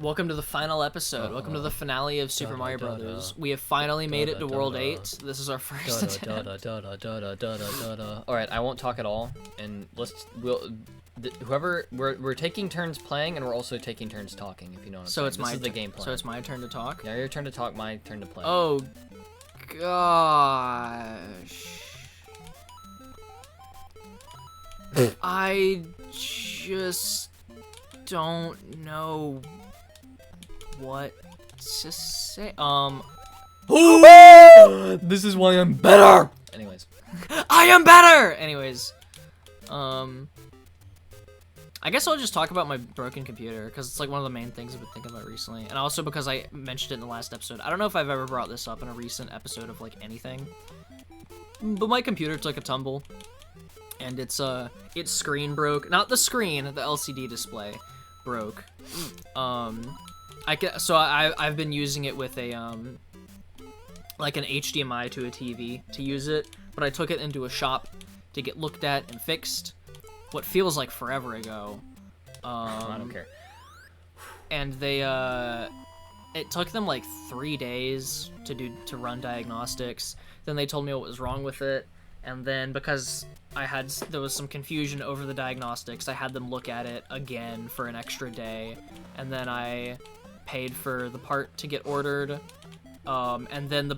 Welcome to the final episode. Welcome to the finale of Super Mario Brothers. We have finally made it to World 8. This is our first attempt. Alright, I won't talk at all, and we're taking turns playing, and we're also taking turns talking, if you know what I'm saying. It's my this is the game plan. So it's my turn to talk? Yeah, your turn to talk, my turn to play. Oh, gosh. I just don't know what to say. This is why I'm better! Anyways. I am better! Anyways. I guess I'll just talk about my broken computer, because it's like one of the main things I've been thinking about recently. And also because I mentioned it in the last episode. I don't know if I've ever brought this up in a recent episode of like anything. But my computer took a tumble. And its screen broke. Not the screen, the LCD display broke. I've been using it with a like an HDMI to a TV to use it, but I took it into a shop to get looked at and fixed. What feels like forever ago. I don't care. And they it took them like 3 days to run diagnostics. Then they told me what was wrong with it, and then because there was some confusion over the diagnostics, I had them look at it again for an extra day, and then I paid for the part to get ordered, and then the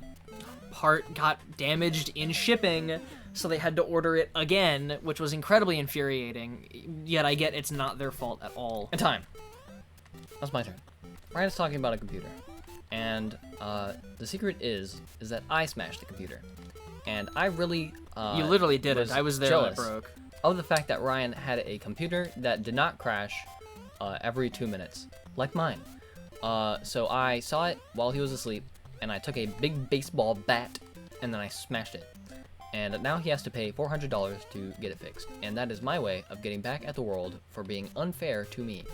part got damaged in shipping, so they had to order it again, which was incredibly infuriating, yet I get it's not their fault at all. And time. That's my turn. Ryan's talking about a computer, and the secret is that I smashed the computer, and I really you literally did it. I was there when it broke. Of the fact that Ryan had a computer that did not crash every 2 minutes, like mine. So I saw it while he was asleep, and I took a big baseball bat, and then I smashed it. And now he has to pay $400 to get it fixed. And that is my way of getting back at the world for being unfair to me.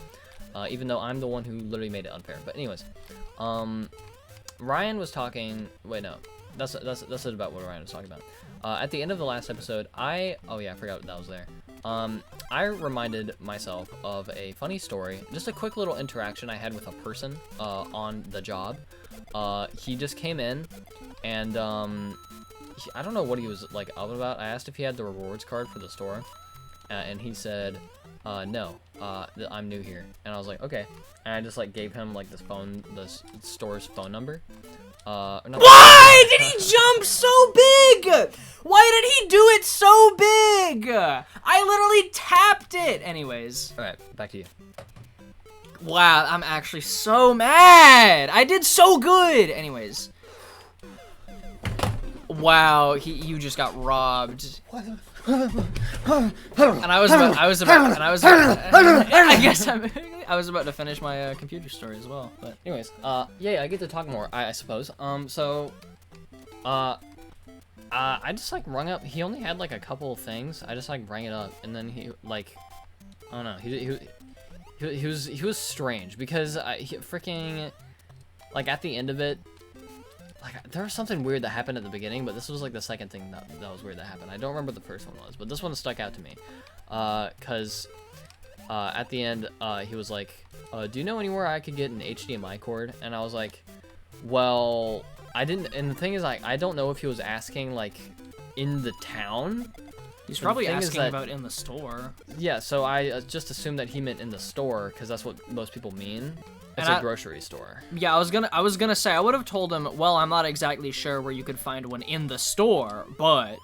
Even though I'm the one who literally made it unfair. But anyways, Ryan was talking, wait, no, that's about what Ryan was talking about. At the end of the last episode, I forgot that was there. I reminded myself of a funny story, just a quick little interaction I had with a person on the job. He just came in, and I don't know what he was like up about. I asked if he had the rewards card for the store, and he said, no, I'm new here. And I was like, okay. And I just like gave him like the store's phone number. Why did he jump so big? Why did he do it so big? I literally tapped it. Anyways. All right, back to you. Wow, I'm actually so mad. I did so good. Anyways. Wow, you just got robbed. And I was about to finish my computer story as well. But anyways, yeah, I get to talk more, I suppose. I just like rung up. He only had like a couple of things. I just like rang it up, and then he like, I don't know. He was strange because he freaking like at the end of it. Like, there was something weird that happened at the beginning, but this was like the second thing that was weird that happened. I don't remember what the first one was, but this one stuck out to me. Cause at the end, he was like, do you know anywhere I could get an HDMI cord? And I was like, well, I didn't, and the thing is, like, I don't know if he was asking, like, in the town. He's probably asking about in the store. Yeah, so I just assumed that he meant in the store, because that's what most people mean. It's a grocery store. Yeah, I was gonna say, I would have told him, well, I'm not exactly sure where you could find one in the store, but...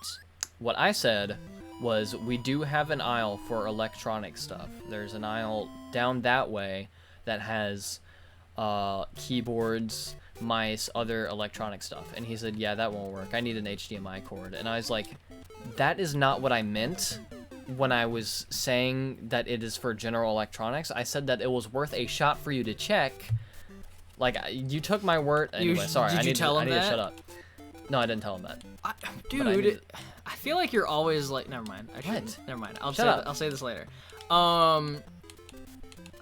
What I said was, we do have an aisle for electronic stuff. There's an aisle down that way that has keyboards, mice, other electronic stuff. And he said, yeah, that won't work. I need an HDMI cord. And I was like, that is not what I meant. When I was saying that it is for general electronics, I said that it was worth a shot for you to check. Like, you took my word. Anyway, sorry. Did you tell him that? I need to shut up. No, I didn't tell him that. Dude, I feel like you're always like, never mind. Never mind. I'll say this later. I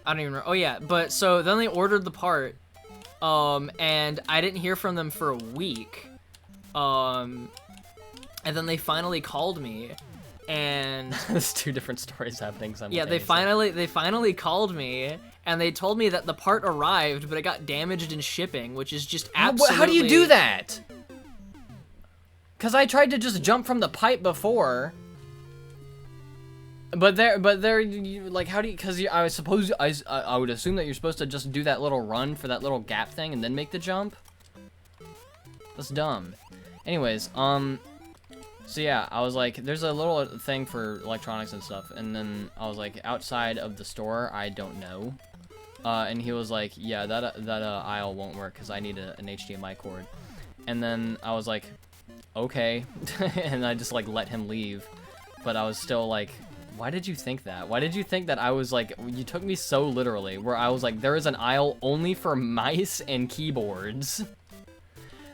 don't even know. Oh yeah, but so then they ordered the part, and I didn't hear from them for a week. And then they finally called me. And there's two different stories happening simultaneously. Yeah, they finally called me, and they told me that the part arrived, but it got damaged in shipping, which is just absolutely... How do you do that? Because I tried to just jump from the pipe before. But like, how do you, because I suppose, I would assume that you're supposed to just do that little run for that little gap thing and then make the jump? That's dumb. Anyways, so yeah, I was like, there's a little thing for electronics and stuff, and then I was like, outside of the store, I don't know. And he was like, yeah, that aisle won't work because I need an HDMI cord. And then I was like, okay, and I just like let him leave. But I was still like, why did you think that? Why did you think that I was like, you took me so literally, where I was like, there is an aisle only for mice and keyboards.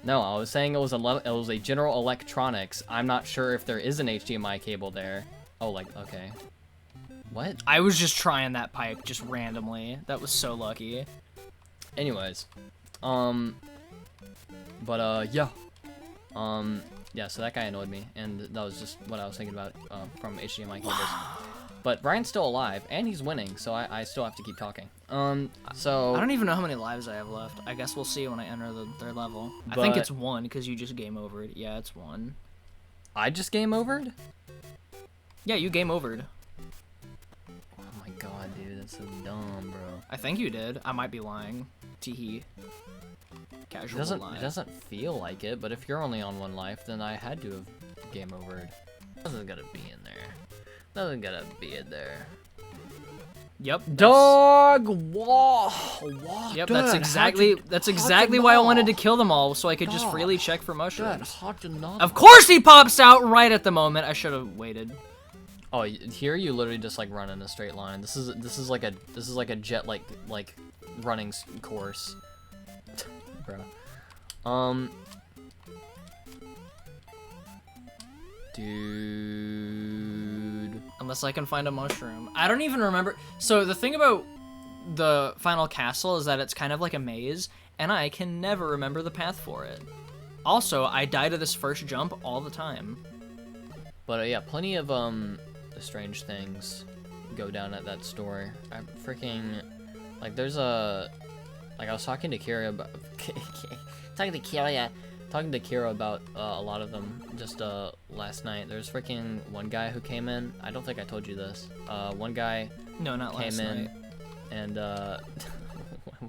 No, I was saying it was a general electronics. I'm not sure if there is an HDMI cable there. Oh, like, okay. What? I was just trying that pipe just randomly. That was so lucky. Anyways, yeah. Yeah, so that guy annoyed me, and that was just what I was thinking about from HDMI cables. But Ryan's still alive, and he's winning, so I still have to keep talking. So... I don't even know how many lives I have left. I guess we'll see when I enter the third level. I think it's 1, because you just game overed. Yeah, it's 1. I just game overed? Yeah, you game overed. Oh my god, dude, that's so dumb, bro. I think you did. I might be lying. Teehee. Casual lie. It doesn't feel like it, but if you're only on 1 life, then I had to have game overed. Doesn't gotta be in there. Doesn't gotta be in there. Yep. Dog wall. Yep, that's exactly why I wanted to kill them all, so I could just freely check for mushrooms. Of course he pops out right at the moment. I should have waited. Oh, here you literally just like run in a straight line. This is like a jet like running course. Bro. Dude. Unless I can find a mushroom. I don't even remember. So the thing about the final castle is that it's kind of like a maze, and I can never remember the path for it. Also, I die to this first jump all the time. But yeah, plenty of strange things go down at that store. I freaking like there's a like I was talking to Kira about talking to Kira about a lot of them just last night. There's freaking one guy who came in. I don't think I told you this. One guy no, not came last in night. and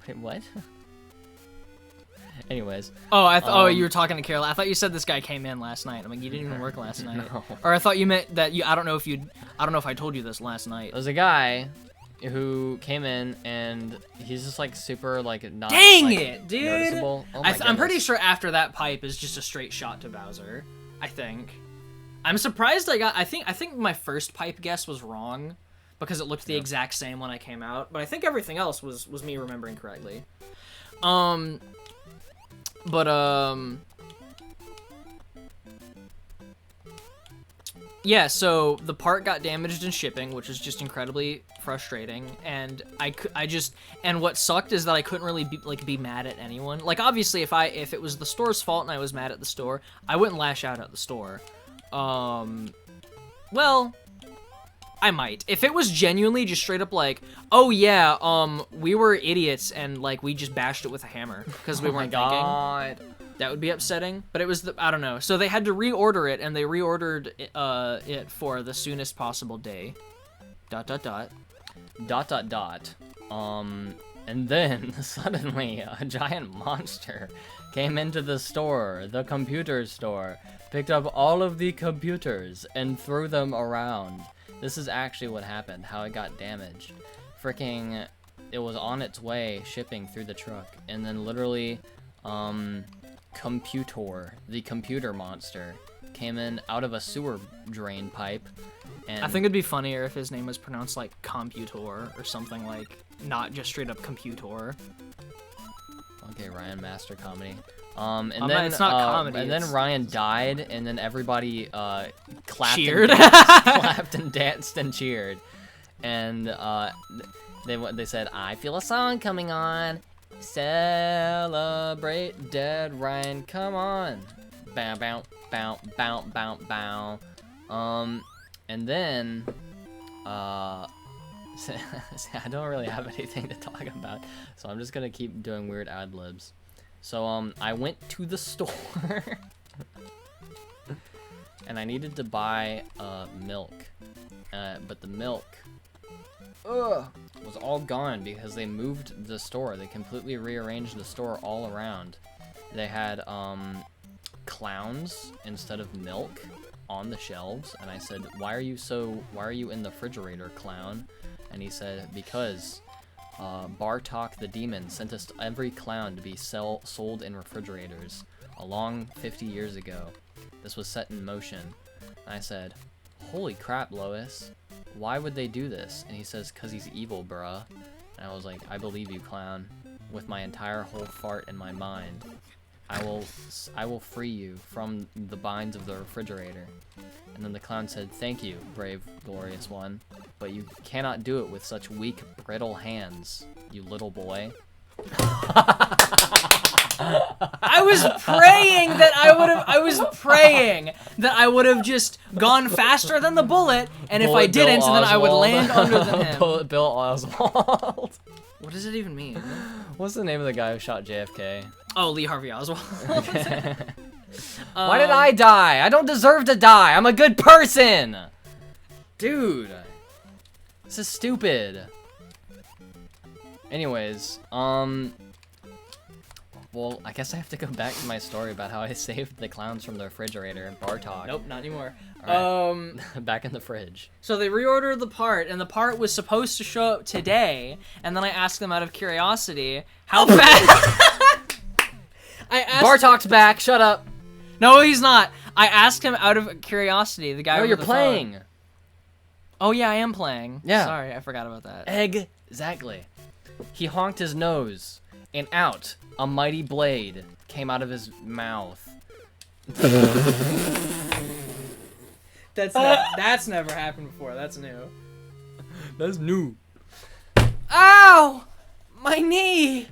wait, what? Anyways. Oh, oh, you were talking to Carol. I thought you said this guy came in last night. I'm like, you didn't even work last night. No. Or I thought you meant that you. I don't know if I told you this last night. There's a guy who came in and he's just like super like not. Dang like, it, dude! Noticeable. Oh my I'm pretty sure after that pipe is just a straight shot to Bowser. I think. I'm surprised I got. I think my first pipe guess was wrong, because it looked the exact same when I came out. But I think everything else was me remembering correctly. Yeah, so the part got damaged in shipping, which is just incredibly frustrating, and and what sucked is that I couldn't really be mad at anyone. Like, obviously, if it was the store's fault and I was mad at the store, I wouldn't lash out at the store. Well, I might. If it was genuinely just straight up like, oh yeah, we were idiots and like we just bashed it with a hammer because we weren't thinking. That would be upsetting, but it was I don't know. So they had to reorder it, and they reordered it for the soonest possible day. ... And then suddenly a giant monster came into the store, the computer store, picked up all of the computers and threw them around. This is actually what happened, how it got damaged. Freaking, it was on its way shipping through the truck, and then literally, Computor, the computer monster, came in out of a sewer drain pipe, and... I think it'd be funnier if his name was pronounced like Computor or something, like, not just straight up Computor. Okay, Ryan, master comedy. And then then it's not comedy. And then Ryan died, and then everybody clapped, cheered, clapped and danced and cheered, and they said, "I feel a song coming on. Celebrate dead Ryan, come on." Bow, bow, bow, bow, bow, bow. And then I don't really have anything to talk about, so I'm just gonna keep doing weird ad libs. So I went to the store and I needed to buy milk, but the milk was all gone because they moved the store. They completely rearranged the store all around. They had clowns instead of milk on the shelves, and I said, why are you in the refrigerator, clown? And he said, because Bartok the demon sent us every clown to be sold in refrigerators a long 50 years ago. This was set in motion. And I said, holy crap, Lois, why would they do this? And he says, cause he's evil, bruh. And I was like, I believe you, clown, with my entire whole fart in my mind. I will free you from the binds of the refrigerator. And then the clown said, thank you, brave, glorious one, but you cannot do it with such weak, brittle hands, you little boy. I was praying that I would have just gone faster than the bullet, and if I didn't, then I would land under him. Bullet Bill Oswald. What does it even mean? What's the name of the guy who shot JFK? Oh, Lee Harvey Oswald. Okay. Why did I die? I don't deserve to die. I'm a good person. Dude. This is stupid. Anyways, well, I guess I have to go back to my story about how I saved the clowns from the refrigerator in Bartok. Nope, not anymore. Right. Back in the fridge. So they reordered the part, and the part was supposed to show up today, and then I asked them out of curiosity, how fast... Bartok's back, shut up. No, he's not. I asked him out of curiosity, the guy No, over you're the playing. phone. Oh, yeah, I am playing. Yeah. Sorry, I forgot about that. Exactly. He honked his nose, and out, a mighty blade came out of his mouth. That's never happened before. That's new. That's new. Ow! My knee!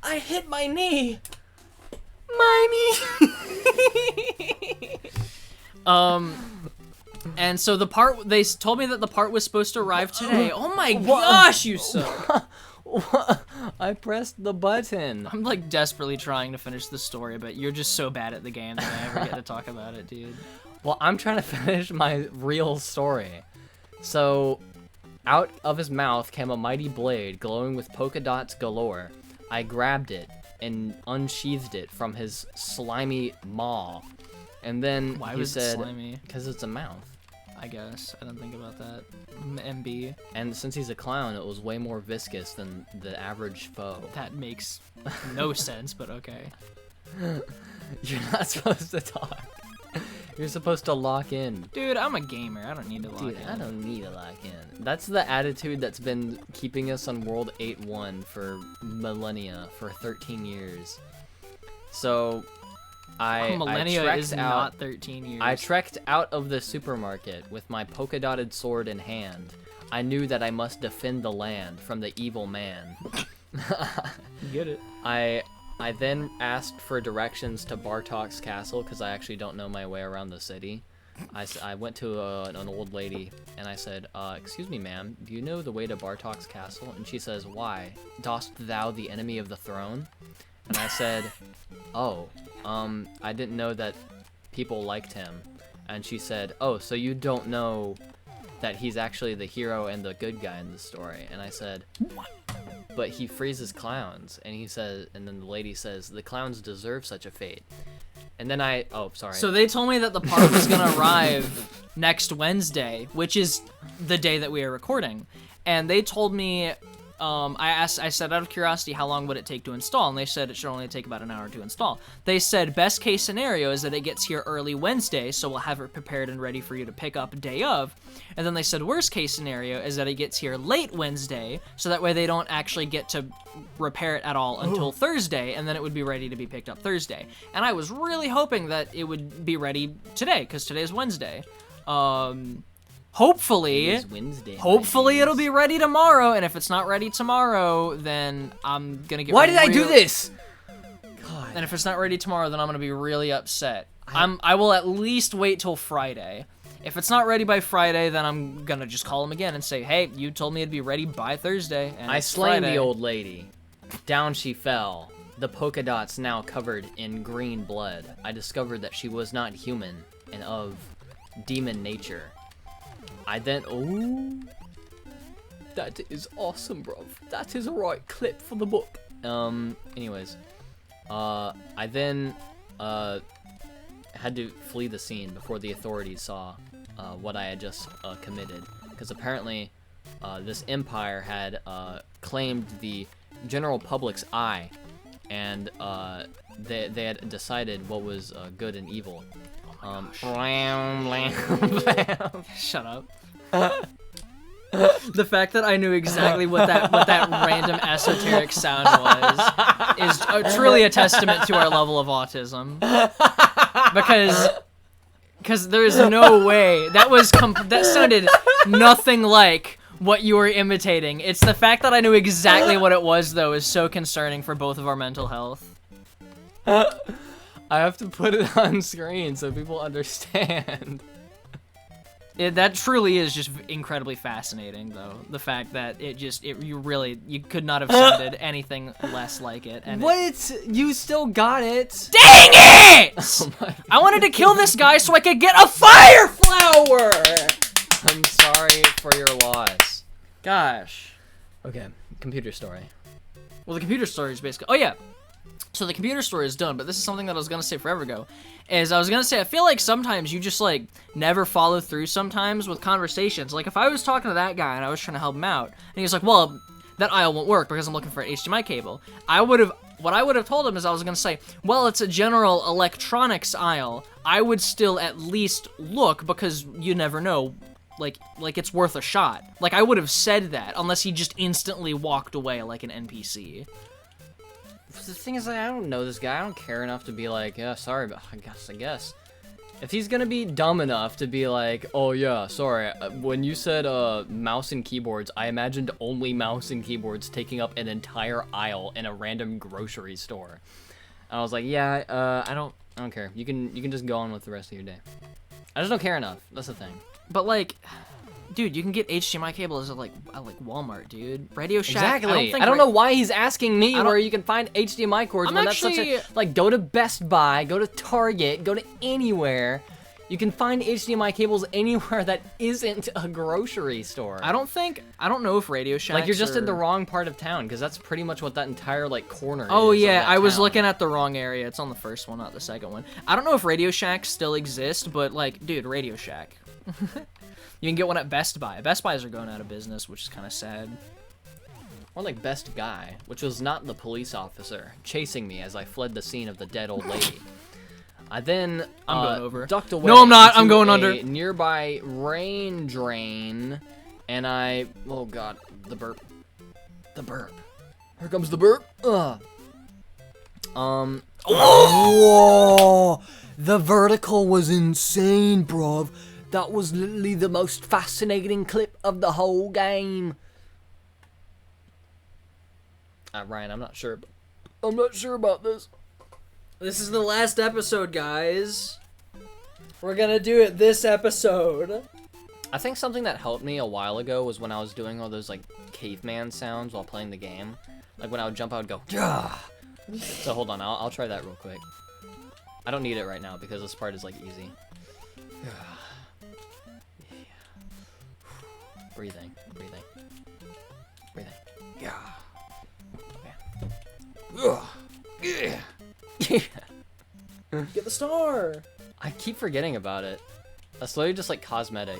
I hit my knee! My knee! And so they told me that the part was supposed to arrive today. Oh my gosh, you suck! I pressed the button. I'm like desperately trying to finish the story, but you're just so bad at the game that I never get to talk about it, dude. Well, I'm trying to finish my real story. So, out of his mouth came a mighty blade glowing with polka dots galore. I grabbed it and unsheathed it from his slimy maw. And then he said, slimy? Because it's a mouth. I guess. I didn't think about that. MB. And since he's a clown, it was way more viscous than the average foe. That makes no sense, but okay. You're not supposed to talk. You're supposed to lock in. Dude, I'm a gamer. I don't need to lock in. I don't need to lock in. That's the attitude that's been keeping us on World 8-1 for millennia, for 13 years. So, millennia is not 13 years. I trekked out of the supermarket with my polka-dotted sword in hand. I knew that I must defend the land from the evil man. Get it. I then asked for directions to Bartok's castle because I actually don't know my way around the city. I went to an old lady and I said, excuse me, ma'am, do you know the way to Bartok's castle? And she says, why? Dost thou the enemy of the throne? And I said, oh, I didn't know that people liked him. And she said, oh, so you don't know that he's actually the hero and the good guy in the story. And I said, but he freezes clowns. And he says, and then the lady says, the clowns deserve such a fate. And then oh, sorry. So they told me that the part was gonna arrive next Wednesday, which is the day that we are recording. And they told me, I said out of curiosity, how long would it take to install? And they said it should only take about an hour to install. They said best case scenario is that it gets here early Wednesday, so we'll have it prepared and ready for you to pick up day of. And then they said worst case scenario is that it gets here late Wednesday, so that way they don't actually get to repair it at all until Thursday, and then it would be ready to be picked up Thursday. And I was really hoping that it would be ready today, because today's Wednesday. Hopefully it'll be ready tomorrow, and if it's not ready tomorrow, then I'm gonna get Why did I do this? God. And if it's not ready tomorrow, then I'm gonna be really upset. I will at least wait till Friday. If it's not ready by Friday, then I'm gonna just call him again and say, hey, you told me it'd be ready by Thursday, and I it's slain Friday. the old lady. Down she fell. The polka dots now covered in green blood. I discovered that she was not human and of demon nature. I then... Ooh. That is awesome, bro. That is a right clip for the book. Anyways. I then, had to flee the scene before the authorities saw, what I had just, committed. Because apparently, this empire had, claimed the general public's eye, and, they had decided what was, good and evil. Blam, blam, blam. Shut up. The fact that I knew exactly what that random esoteric sound was is truly a testament to our level of autism. Because there is no way that sounded nothing like what you were imitating. It's the fact that I knew exactly what it was, though, is so concerning for both of our mental health. I have to put it on screen so people understand. That truly is just incredibly fascinating, though. The fact that you could not have sounded anything less like it. And What? You still got it? Dang it! Oh my I wanted to kill this guy so I could get a fire flower! I'm sorry for your loss. Gosh. Okay, computer story. Well, the computer story is basically... Oh, yeah. So the computer story is done, but this is something that I was going to say forever ago. I was going to say, I feel like sometimes you just, like, never follow through sometimes with conversations. Like, if I was talking to that guy and I was trying to help him out, and he was like, well, that aisle won't work because I'm looking for an HDMI cable. What I would have told him is I was going to say, well, it's a general electronics aisle. I would still at least look because you never know. Like it's worth a shot. Like, I would have said that unless he just instantly walked away like an NPC. The thing is, I don't know this guy. I don't care enough to be like, yeah, sorry, but I guess. If he's gonna be dumb enough to be like, oh yeah, sorry, when you said mouse and keyboards, I imagined only mouse and keyboards taking up an entire aisle in a random grocery store. And I was like, yeah, I don't care. You can just go on with the rest of your day. I just don't care enough. That's the thing. But like, dude, you can get HDMI cables at like Walmart, dude. Radio Shack. Exactly. I don't know why he's asking me where you can find HDMI cords when that's such a, like, go to Best Buy, go to Target, go to anywhere. You can find HDMI cables anywhere that isn't a grocery store. I don't know if Radio Shack. Like, you're just in the wrong part of town, because that's pretty much what that entire, like, corner is. Oh, yeah, I was looking at the wrong area. It's on the first one, not the second one. I don't know if Radio Shack still exists, but, like, dude, Radio Shack. You can get one at Best Buy. Best Buys are going out of business, which is kind of sad. More like Best Guy, which was not the police officer chasing me as I fled the scene of the dead old lady. I then I'm going over. ducked away. No, I'm not. I'm going under. Nearby rain drain, and oh god, the burp. The burp. Here comes the burp. Whoa! The vertical was insane, bruv. That was literally the most fascinating clip of the whole game. Ryan, I'm not sure about this. This is the last episode, guys. We're gonna do it this episode. I think something that helped me a while ago was when I was doing all those, like, caveman sounds while playing the game. Like, when I would jump, I would go, yeah. So hold on, I'll try that real quick. I don't need it right now because this part is, like, easy. Breathing. Yeah. Okay. Get the star. I keep forgetting about it. That's literally just like cosmetic.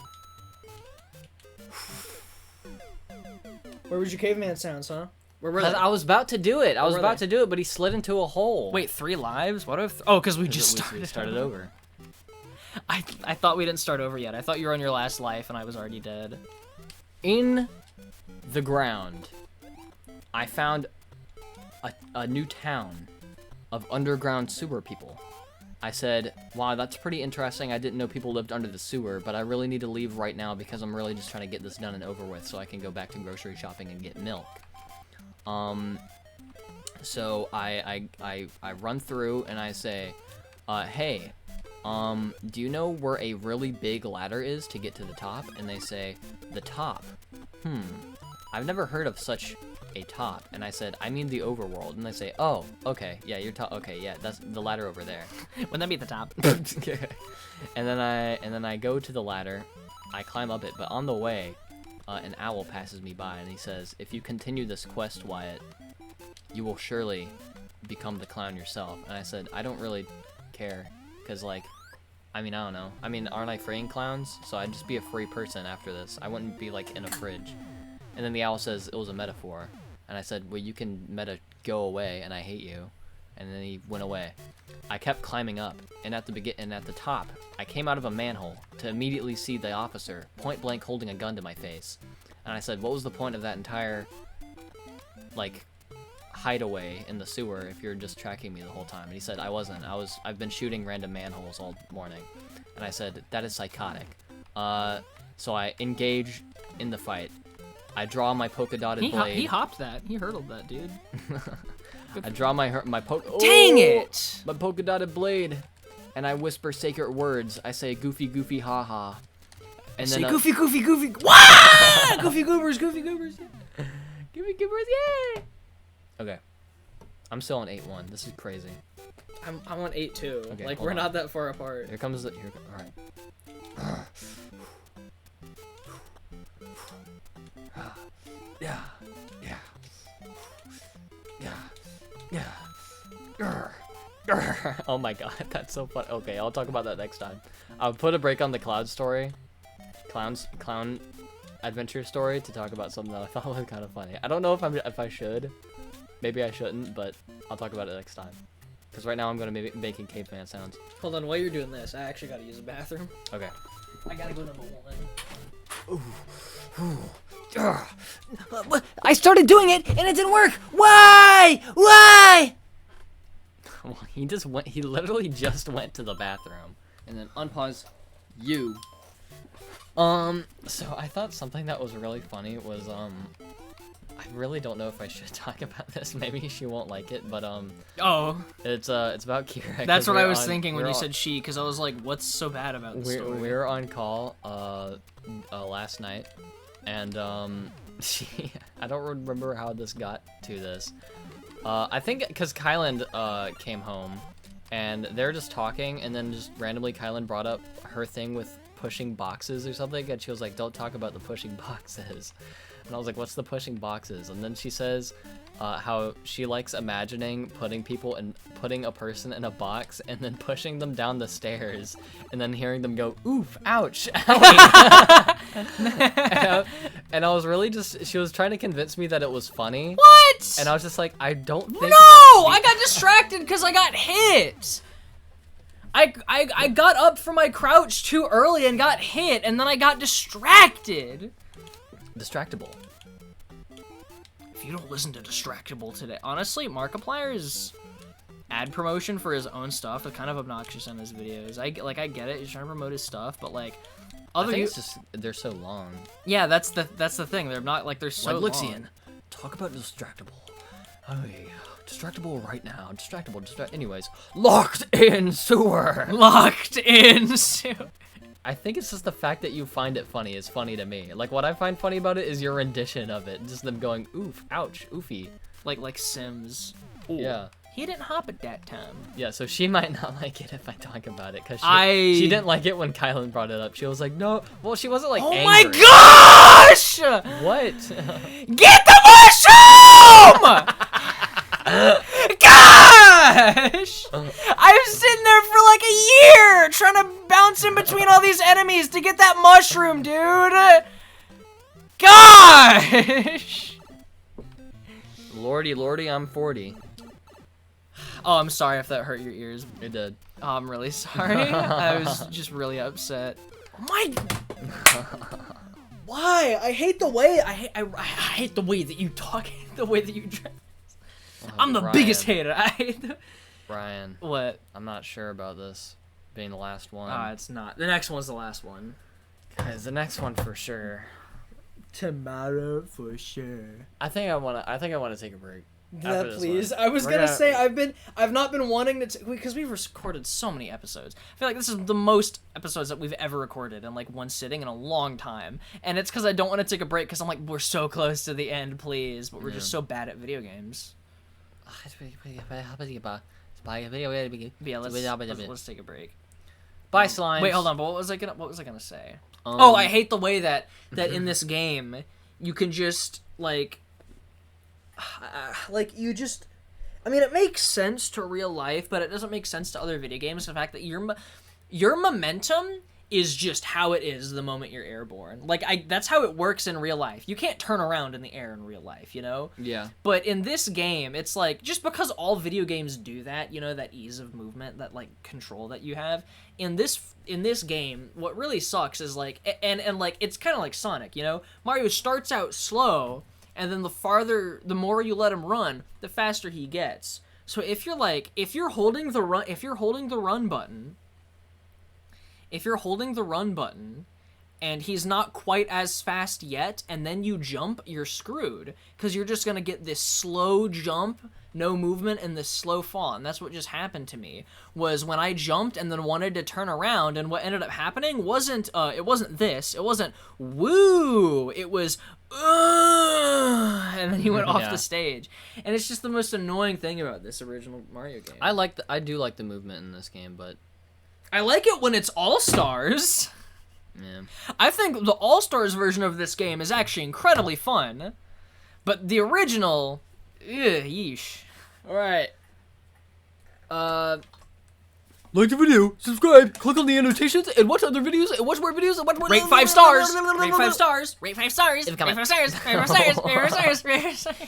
Where was your caveman sounds, huh? Where were they? I was about to do it. But he slid into a hole. Wait, 3 lives? What if? Oh, because we just started over. I thought we didn't start over yet. I thought you were on your last life and I was already dead. In the ground, I found a new town of underground sewer people. I said, wow, that's pretty interesting. I didn't know people lived under the sewer, but I really need to leave right now because I'm really just trying to get this done and over with so I can go back to grocery shopping and get milk. So I run through and I say, hey, do you know where a really big ladder is to get to the top? And they say, the top. I've never heard of such a top. And I said, I mean the overworld. And they say, oh, okay, yeah, you're okay, yeah, that's the ladder over there. Wouldn't that be at the top? And then I go to the ladder, I climb up it, but on the way, an owl passes me by and he says, if you continue this quest, Wyatt, you will surely become the clown yourself. And I said, I don't really care, because like, I mean, I don't know. I mean, aren't I freeing clowns? So I'd just be a free person after this. I wouldn't be like in a fridge. And then the owl says it was a metaphor. And I said, well, you can go away and I hate you. And then he went away. I kept climbing up, and at the top, I came out of a manhole to immediately see the officer point blank holding a gun to my face. And I said, what was the point of that entire like hideaway in the sewer if you're just tracking me the whole time? And he said, I've been shooting random manholes all morning. And I said, that is psychotic. So I engage in the fight. I draw my polka dotted blade. He hopped that. He hurdled that, dude. I draw my Dang it! My polka dotted blade, and I whisper sacred words. I say goofy goofy ha ha. And then say goofy goofy goofy. Wah! Goofy goobers, goofy goobers. Goofy goobers, yeah. Okay, I'm still on 8-1. This is crazy. I'm on 8-2. Okay, like we're not that far apart. Here comes the all right. Yeah. Oh my god, that's so fun. Okay, I'll talk about that next time. I'll put a break on the clown adventure story to talk about something that I thought was kind of funny. I don't know if I should. Maybe I shouldn't, but I'll talk about it next time. Because right now I'm gonna be making caveman sounds. Hold on, while you're doing this, I actually gotta use the bathroom. Okay. I gotta go number 1. I started doing it and it didn't work. Why? Why? Well, he literally just went to the bathroom. And then unpause you. So I thought something that was really funny was, I really don't know if I should talk about this. Maybe she won't like it, but, Oh. It's about Kira. That's what I was thinking when you said she, because I was like, what's so bad about this story? We were on call, last night, and, I don't remember how this got to this. I think because Kylan came home, and they're just talking, and then just randomly Kylan brought up her thing with pushing boxes or something, and she was like, don't talk about the pushing boxes. And I was like, what's the pushing boxes? And then she says how she likes imagining putting a person in a box and then pushing them down the stairs and then hearing them go, oof, ouch, owie. And I was really she was trying to convince me that it was funny. What? And I was just like, I don't think. No! I got distracted because I got hit. I got up from my crouch too early and got hit, and then I got distracted. Distractible. If you don't listen to Distractible today, honestly, Markiplier's ad promotion for his own stuff is kind of obnoxious in his videos. I get it, he's trying to promote his stuff, but like, I think it's just they're so long. Yeah, that's the thing. They're not like they're so like, long. Talk about Distractible. Oh yeah, Distractible right now. Distractible. Anyways, locked in sewer. Locked in sewer. I think it's just the fact that you find it funny is funny to me. Like, what I find funny about it is your rendition of it. Just them going, oof, ouch, oofy. Like Sims. Ooh. Yeah. He didn't hop at that time. Yeah, so she might not like it if I talk about it, because she didn't like it when Kylan brought it up. She was like, no. Well, she wasn't like angry. My gosh! What? Get the mushroom! Gosh! I was sitting there for like a year trying to bounce in between all these enemies to get that mushroom, dude. Gosh! Lordy, I'm 40. Oh, I'm sorry if that hurt your ears. It did. Oh, I'm really sorry. I was just really upset. Oh my... Why? I hate the way... I hate the way that you talk. I hate the way that you dress. I'm the biggest hater. I hate the... Brian. What? I'm not sure about this being the last one. It's not. The next one's the last one. Guys, the next one for sure. Tomorrow for sure. I think I wanna take a break. That this please. one. I was We're gonna gonna- say I've not been wanting to because we've recorded so many episodes. I feel like this is the most episodes that we've ever recorded in like one sitting in a long time, and it's because I don't want to take a break because I'm like we're so close to the end, please, but we're just so bad at video games. But yeah, let's take a break. Bye, slimes. Wait, hold on. But what was I gonna say? Oh, I hate the way that in this game you can just like you just. I mean, it makes sense to real life, but it doesn't make sense to other video games. The fact that your momentum is just how it is the moment you're airborne. Like that's how it works in real life. You can't turn around in the air in real life, you know? Yeah. But in this game, it's like just because all video games do that, you know, that ease of movement, that like control that you have. In this game, what really sucks is like and like it's kind of like Sonic, you know? Mario starts out slow, and then the more you let him run, the faster he gets. So if you're holding the run button, and he's not quite as fast yet, and then you jump, you're screwed. Because you're just going to get this slow jump, no movement, and this slow fall. And that's what just happened to me, was when I jumped and then wanted to turn around, and what ended up happening wasn't this. It wasn't, woo! It was, and then he went off the stage. And it's just the most annoying thing about this original Mario game. I do like the movement in this game, but... I like it when it's All-Stars. Yeah. I think the All-Stars version of this game is actually incredibly fun. But the original... yeesh. Alright. Like the video, subscribe, click on the annotations, and watch other videos, and watch more videos, and watch more... Rate 5 stars! Rate 5 stars! Rate 5 stars! Rate 5 stars! Rate 5 stars! Rate 5 stars! Rate 5 stars! Rate 5 stars!